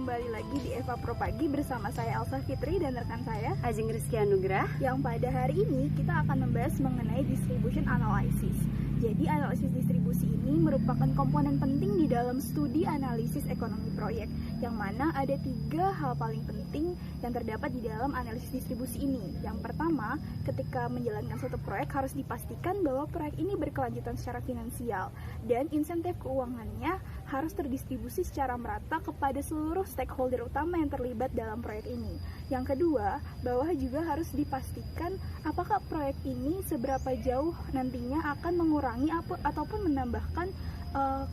kembali lagi di Eva Pro Pagi bersama saya Elsa Fitri dan rekan saya Ajeng Rizky Anugrah. Yang pada hari ini kita akan membahas mengenai distribution analysis. Jadi analisis distribusi ini merupakan komponen penting di dalam studi analisis ekonomi proyek, yang mana ada 3 hal paling penting yang terdapat di dalam analisis distribusi ini. Yang pertama, ketika menjalankan suatu proyek harus dipastikan bahwa proyek ini berkelanjutan secara finansial dan insentif keuangannya harus terdistribusi secara merata kepada seluruh stakeholder utama yang terlibat dalam proyek ini. Yang kedua, bahwa juga harus dipastikan apakah proyek ini seberapa jauh nantinya akan mengurangi ataupun menambahkan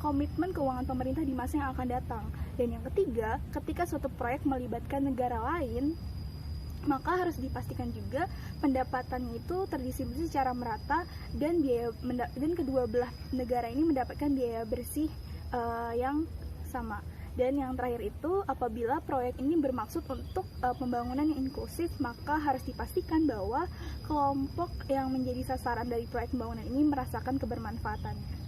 komitmen keuangan pemerintah di masa yang akan datang. Dan yang ketiga, ketika suatu proyek melibatkan negara lain, maka harus dipastikan juga pendapatannya itu terdistribusi secara merata dan kedua belah negara ini mendapatkan biaya bersih yang sama. Dan yang terakhir itu, apabila proyek ini bermaksud untuk pembangunan yang inklusif, maka harus dipastikan bahwa kelompok yang menjadi sasaran dari proyek pembangunan ini merasakan kebermanfaatannya.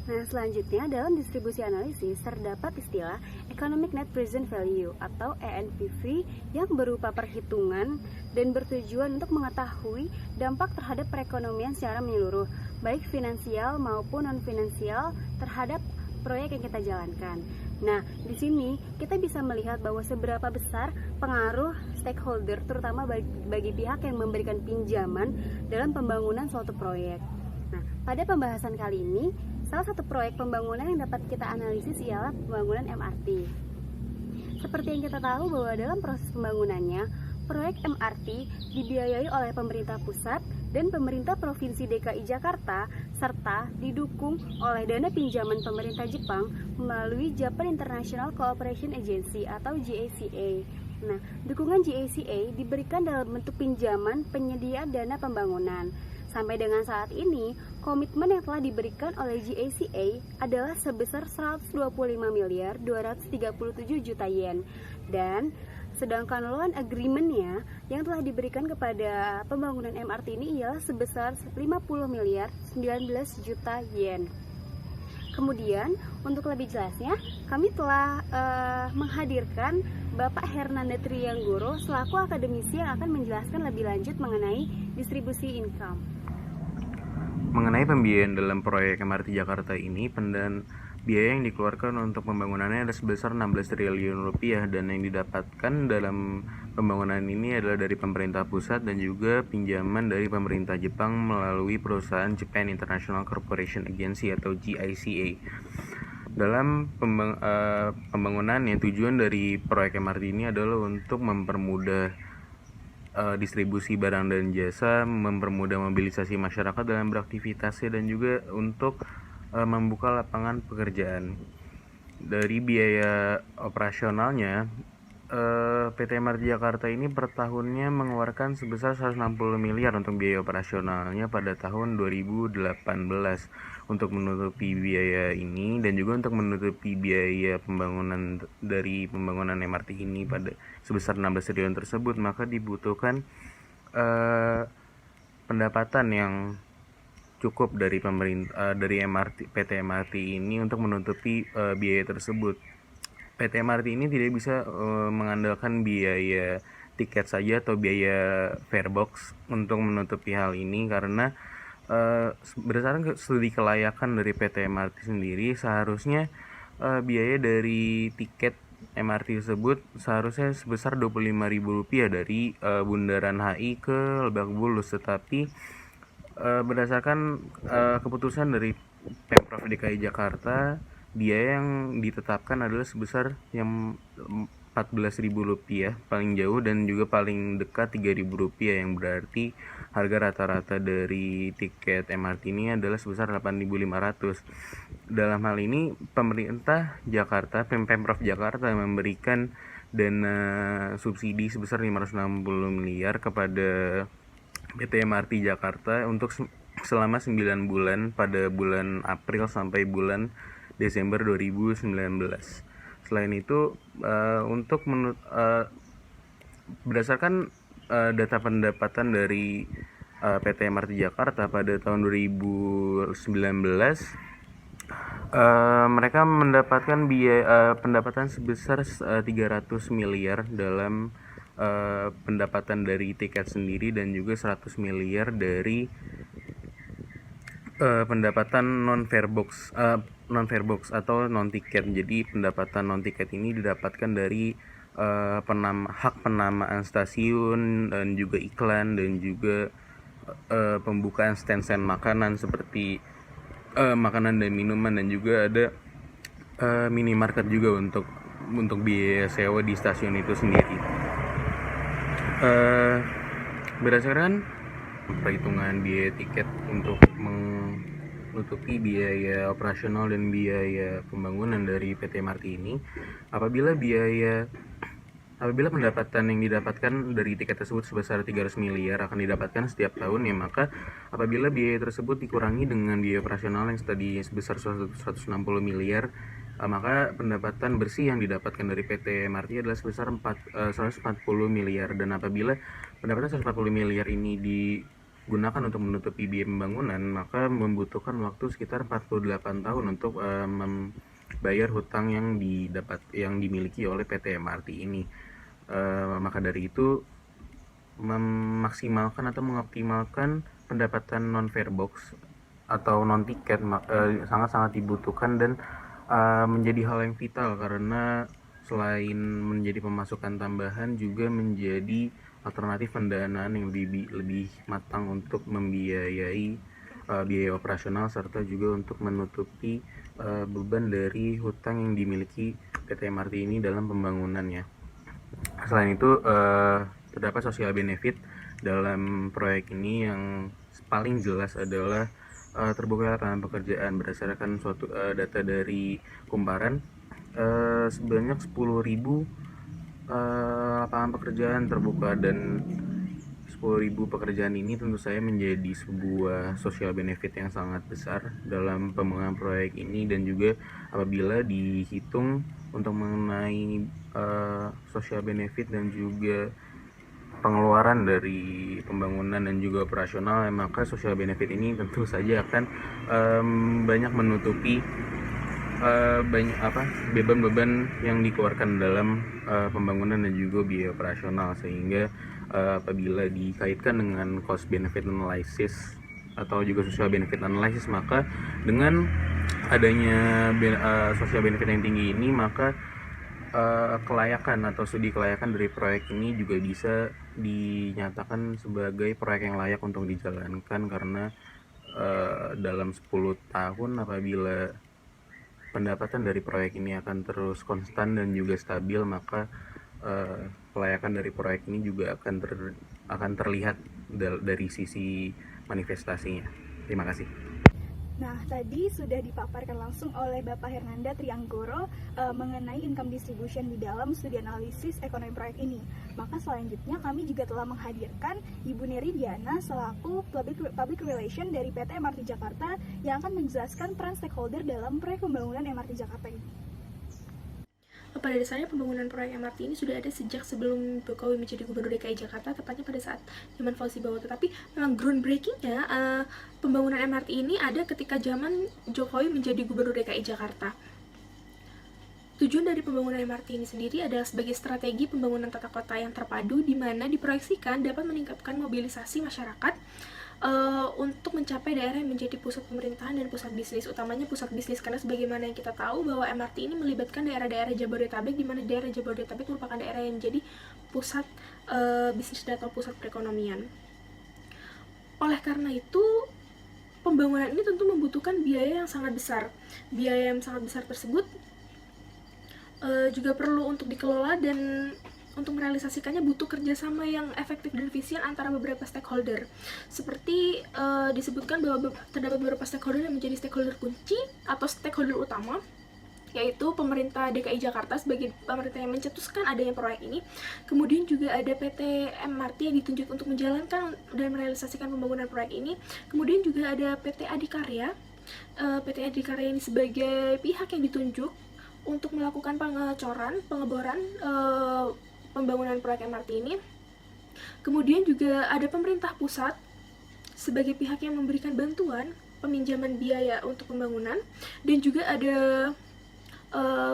Nah, selanjutnya dalam distribusi analisis terdapat istilah Economic Net Present Value atau ENPV yang berupa perhitungan dan bertujuan untuk mengetahui dampak terhadap perekonomian secara menyeluruh, baik finansial maupun non-finansial terhadap proyek yang kita jalankan. Nah, di sini kita bisa melihat bahwa seberapa besar pengaruh stakeholder, terutama bagi pihak yang memberikan pinjaman dalam pembangunan suatu proyek. Nah, pada pembahasan kali ini, salah satu proyek pembangunan yang dapat kita analisis ialah pembangunan MRT. Seperti yang kita tahu bahwa dalam proses pembangunannya, proyek MRT dibiayai oleh pemerintah pusat dan pemerintah Provinsi DKI Jakarta serta didukung oleh dana pinjaman pemerintah Jepang melalui Japan International Cooperation Agency atau JICA. Nah, dukungan JICA diberikan dalam bentuk pinjaman penyedia dana pembangunan. Sampai dengan saat ini, komitmen yang telah diberikan oleh JICA adalah sebesar 125.237 juta yen. Dan sedangkan loan agreement-nya yang telah diberikan kepada pembangunan MRT ini ialah sebesar 50.019 juta yen. Kemudian, untuk lebih jelasnya, kami telah menghadirkan Bapak Hernanda Trianggoro selaku akademisi yang akan menjelaskan lebih lanjut mengenai distribusi income. Mengenai pembiayaan dalam proyek MRT Jakarta ini, biaya yang dikeluarkan untuk pembangunannya ada sebesar 16 triliun rupiah dan yang didapatkan dalam pembangunan ini adalah dari pemerintah pusat dan juga pinjaman dari pemerintah Jepang melalui perusahaan Japan International Cooperation Agency atau JICA. Dalam pembangunannya, tujuan dari proyek MRT ini adalah untuk mempermudah distribusi barang dan jasa, mempermudah mobilisasi masyarakat dalam beraktivitasnya dan juga untuk membuka lapangan pekerjaan. Dari biaya operasionalnya, PT MRT Jakarta ini per tahunnya mengeluarkan sebesar 160 miliar untuk biaya operasionalnya pada tahun 2018 untuk menutupi biaya ini dan juga untuk menutupi biaya pembangunan dari pembangunan MRT ini pada sebesar 16 triliun tersebut, maka dibutuhkan pendapatan yang cukup dari pemerintah dari PT MRT ini untuk menutupi biaya tersebut. PT MRT ini tidak bisa mengandalkan biaya tiket saja atau biaya farebox untuk menutupi hal ini karena berdasarkan studi kelayakan dari PT MRT sendiri seharusnya biaya dari tiket MRT tersebut seharusnya sebesar Rp25.000 dari Bundaran HI ke Lebak Bulus, tetapi berdasarkan keputusan dari Pemprov DKI Jakarta, biaya yang ditetapkan adalah sebesar yang Rp14.000 paling jauh dan juga paling dekat Rp3.000 yang berarti harga rata-rata dari tiket MRT ini adalah sebesar 8.500. Dalam hal ini pemerintah Jakarta, Pemprov Jakarta memberikan dana subsidi sebesar 560 miliar kepada PT MRT Jakarta untuk selama 9 bulan pada bulan April sampai bulan Desember 2019. Selain itu, berdasarkan data pendapatan dari PT MRT Jakarta pada tahun 2019, Mereka mendapatkan biaya pendapatan sebesar 300 miliar dalam pendapatan dari tiket sendiri dan juga 100 miliar dari pendapatan non farebox atau non tiket. Jadi pendapatan non tiket ini didapatkan dari hak penamaan stasiun dan juga iklan dan juga pembukaan stand-stand makanan seperti makanan dan minuman, dan juga ada minimarket juga untuk biaya sewa di stasiun itu sendiri. Berdasarkan perhitungan biaya tiket untuk menutupi biaya operasional dan biaya pembangunan dari PT MRT ini, apabila pendapatan yang didapatkan dari tiket tersebut sebesar 300 miliar akan didapatkan setiap tahun, ya maka apabila biaya tersebut dikurangi dengan biaya operasional yang tadi sebesar 160 miliar, maka pendapatan bersih yang didapatkan dari PT MRT adalah sebesar 140 miliar. Dan apabila pendapatan 140 miliar ini digunakan untuk menutupi biaya pembangunan, maka membutuhkan waktu sekitar 48 tahun untuk membayar hutang yang dimiliki oleh PT MRT ini. Maka dari itu memaksimalkan atau mengoptimalkan pendapatan non farebox atau non tiket sangat-sangat dibutuhkan dan menjadi hal yang vital, karena selain menjadi pemasukan tambahan juga menjadi alternatif pendanaan yang lebih matang untuk membiayai biaya operasional serta juga untuk menutupi beban dari hutang yang dimiliki PT MRT ini dalam pembangunannya. Selain itu terdapat social benefit dalam proyek ini yang paling jelas adalah terbuka lapangan pekerjaan. Berdasarkan suatu data dari Kumparan, sebanyak 10.000 lapangan pekerjaan terbuka, dan 10.000 pekerjaan ini tentu saja menjadi sebuah social benefit yang sangat besar dalam pembangunan proyek ini. Dan juga apabila dihitung untuk mengenai social benefit dan juga pengeluaran dari pembangunan dan juga operasional, maka social benefit ini tentu saja akan banyak menutupi beban-beban yang dikeluarkan dalam pembangunan dan juga biaya operasional, sehingga apabila dikaitkan dengan cost benefit analysis atau juga social benefit analysis, maka dengan adanya social benefit yang tinggi ini, maka kelayakan atau studi kelayakan dari proyek ini juga bisa dinyatakan sebagai proyek yang layak untuk dijalankan, karena dalam 10 tahun apabila pendapatan dari proyek ini akan terus konstan dan juga stabil, maka kelayakan dari proyek ini juga akan terlihat dari sisi manifestasinya. Terima kasih. Nah, tadi sudah dipaparkan langsung oleh Bapak Hernanda Trianggoro mengenai income distribution di dalam studi analisis ekonomi proyek ini. Maka selanjutnya kami juga telah menghadirkan Ibu Neri Diana selaku Public Relation dari PT MRT Jakarta yang akan menjelaskan peran stakeholder dalam proyek pembangunan MRT Jakarta ini. Pada dasarnya pembangunan proyek MRT ini sudah ada sejak sebelum Jokowi menjadi Gubernur DKI Jakarta, tepatnya pada saat zaman Fauzi Bowo. Tetapi memang groundbreakingnya pembangunan MRT ini ada ketika zaman Jokowi menjadi Gubernur DKI Jakarta. Tujuan dari pembangunan MRT ini sendiri adalah sebagai strategi pembangunan tata kota yang terpadu, di mana diproyeksikan dapat meningkatkan mobilisasi masyarakat untuk mencapai daerah yang menjadi pusat pemerintahan dan pusat bisnis, utamanya pusat bisnis, karena sebagaimana yang kita tahu bahwa MRT ini melibatkan daerah-daerah Jabodetabek, di mana daerah Jabodetabek merupakan daerah yang menjadi pusat bisnis atau pusat perekonomian. Oleh karena itu, pembangunan ini tentu membutuhkan biaya yang sangat besar. Biaya yang sangat besar tersebut juga perlu untuk dikelola, dan untuk merealisasikannya butuh kerjasama yang efektif dan efisien antara beberapa stakeholder. Seperti disebutkan bahwa terdapat beberapa stakeholder yang menjadi stakeholder kunci atau stakeholder utama, yaitu pemerintah DKI Jakarta sebagai pemerintah yang mencetuskan adanya proyek ini. Kemudian juga ada PT MRT yang ditunjuk untuk menjalankan dan merealisasikan pembangunan proyek ini. Kemudian juga ada PT Adikarya. PT Adikarya ini sebagai pihak yang ditunjuk untuk melakukan pengeboran pembangunan proyek MRT ini. Kemudian juga ada pemerintah pusat sebagai pihak yang memberikan bantuan peminjaman biaya untuk pembangunan, dan juga ada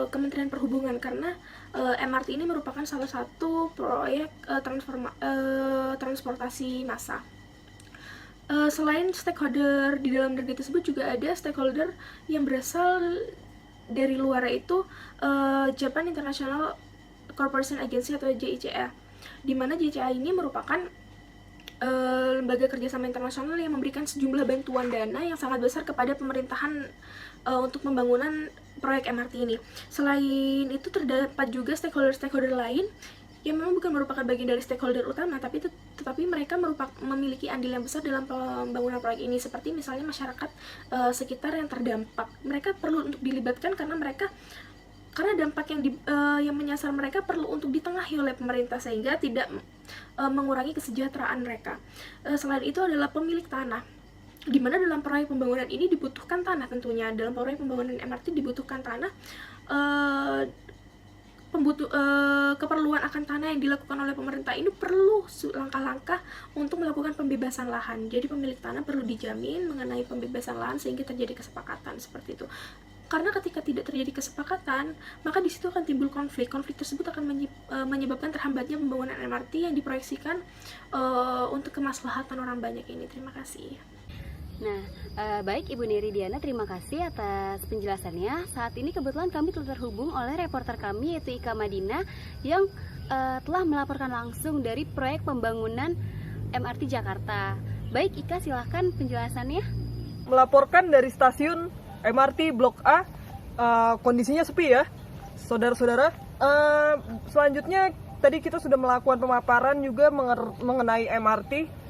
Kementerian Perhubungan, karena MRT ini merupakan salah satu proyek transportasi massal. Selain stakeholder di dalam negeri tersebut, juga ada stakeholder yang berasal dari luar, yaitu Japan International Corporation Agency atau JICA, di mana JICA ini merupakan lembaga kerjasama internasional yang memberikan sejumlah bantuan dana yang sangat besar kepada pemerintahan untuk pembangunan proyek MRT ini. Selain itu, terdapat juga stakeholder-stakeholder lain yang memang bukan merupakan bagian dari stakeholder utama, tetapi mereka memiliki andil yang besar dalam pembangunan proyek ini, seperti misalnya masyarakat sekitar yang terdampak. Mereka perlu untuk dilibatkan karena dampak yang menyasar mereka perlu untuk ditengahi oleh pemerintah, sehingga tidak mengurangi kesejahteraan mereka. Selain itu adalah pemilik tanah, di mana dalam proyek pembangunan ini dibutuhkan tanah tentunya. Dalam proyek pembangunan MRT dibutuhkan tanah. Keperluan akan tanah yang dilakukan oleh pemerintah ini perlu langkah-langkah untuk melakukan pembebasan lahan. Jadi pemilik tanah perlu dijamin mengenai pembebasan lahan sehingga terjadi kesepakatan seperti itu. Karena ketika tidak terjadi kesepakatan, maka di situ akan timbul konflik. Konflik tersebut akan menyebabkan terhambatnya pembangunan MRT yang diproyeksikan untuk kemaslahatan orang banyak ini. Terima kasih. Nah, baik Ibu Neridiana, terima kasih atas penjelasannya. Saat ini kebetulan kami telah terhubung oleh reporter kami, yaitu Ika Madina, yang telah melaporkan langsung dari proyek pembangunan MRT Jakarta. Baik Ika, silahkan penjelasannya. Melaporkan dari stasiun MRT Blok A, kondisinya sepi ya, saudara-saudara. Selanjutnya, tadi kita sudah melakukan pemaparan juga mengenai MRT.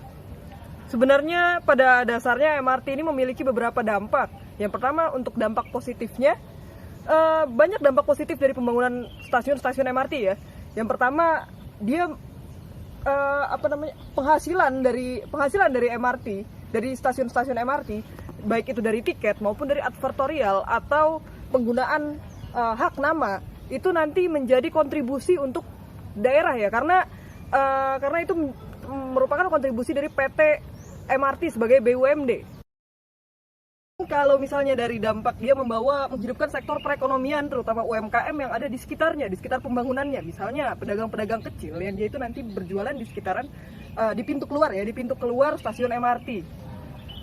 Sebenarnya pada dasarnya MRT ini memiliki beberapa dampak. Yang pertama, untuk dampak positifnya, banyak dampak positif dari pembangunan stasiun-stasiun MRT ya. Yang pertama, dia penghasilan dari MRT, dari stasiun-stasiun MRT, baik itu dari tiket maupun dari advertorial atau penggunaan hak nama, itu nanti menjadi kontribusi untuk daerah ya, karena itu merupakan kontribusi dari PT MRT sebagai BUMD. Kalau misalnya dari dampak, dia menghidupkan sektor perekonomian, terutama UMKM yang ada di sekitarnya, di sekitar pembangunannya. Misalnya pedagang-pedagang kecil yang dia itu nanti berjualan di sekitaran, di pintu keluar stasiun MRT.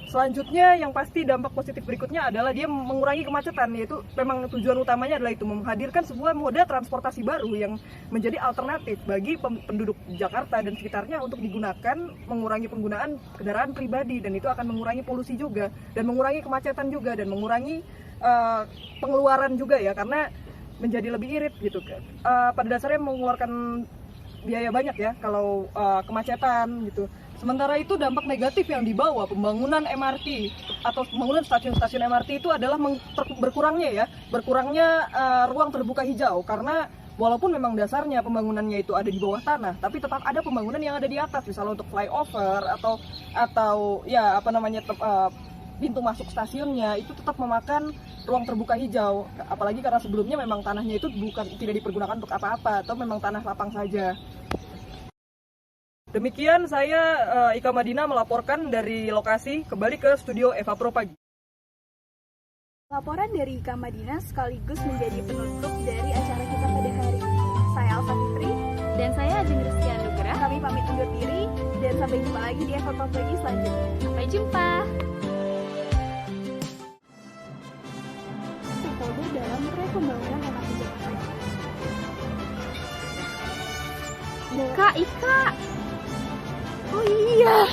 Selanjutnya, yang pasti dampak positif berikutnya adalah dia mengurangi kemacetan, yaitu memang tujuan utamanya adalah itu, menghadirkan sebuah moda transportasi baru yang menjadi alternatif bagi penduduk Jakarta dan sekitarnya untuk digunakan, mengurangi penggunaan kendaraan pribadi, dan itu akan mengurangi polusi juga, dan mengurangi kemacetan juga, dan mengurangi pengeluaran juga ya, karena menjadi lebih irit gitu. Pada dasarnya mengeluarkan biaya banyak ya kalau kemacetan gitu. Sementara itu dampak negatif yang dibawa pembangunan MRT atau pembangunan stasiun-stasiun MRT itu adalah berkurangnya ruang terbuka hijau, karena walaupun memang dasarnya pembangunannya itu ada di bawah tanah, tapi tetap ada pembangunan yang ada di atas, misalnya untuk flyover atau pintu masuk stasiunnya itu tetap memakan ruang terbuka hijau, apalagi karena sebelumnya memang tanahnya itu tidak dipergunakan untuk apa-apa atau memang tanah lapang saja. Demikian saya Ika Madina melaporkan dari lokasi, kembali ke studio Eva Pro Pagi. Laporan dari Ika Madina sekaligus menjadi penutup dari acara kita pada hari ini. Saya Alfa Fitri Dan saya Ajeng Rizky Anugrah. Kami pamit undur diri dan sampai jumpa lagi di Eva Pro Pagi selanjutnya. Sampai jumpa. Stakeholder dalam proyek pembangunan MRT Jakarta. Ika. Oh iya.